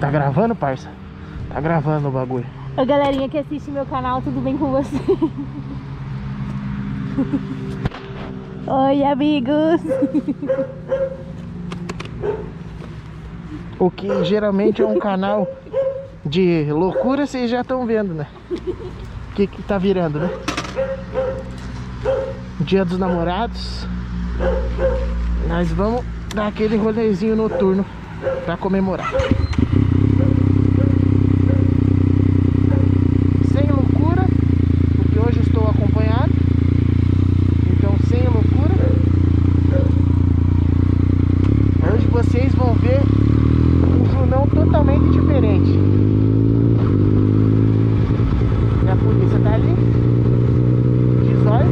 Tá gravando, parça? Tá gravando o bagulho. Ô galerinha que assiste meu canal, tudo bem com você? Oi, amigos! O que geralmente é um canal de loucura, vocês já estão vendo, né? O que tá virando, né? Dia dos Namorados. Nós vamos dar aquele rolezinho noturno pra comemorar. Sem loucura, porque hoje estou acompanhado. Então sem loucura. Hoje vocês vão ver um Junão totalmente diferente. E a polícia tá ali de zóio.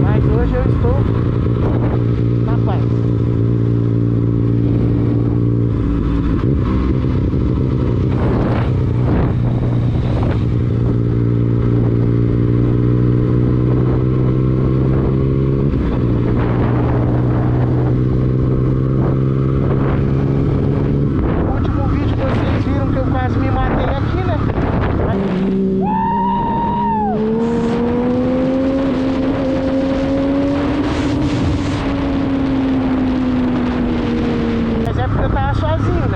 Mas hoje eu estou na paz. No último vídeo vocês viram que eu quase me matei aqui, né? Mas é porque eu tava sozinho.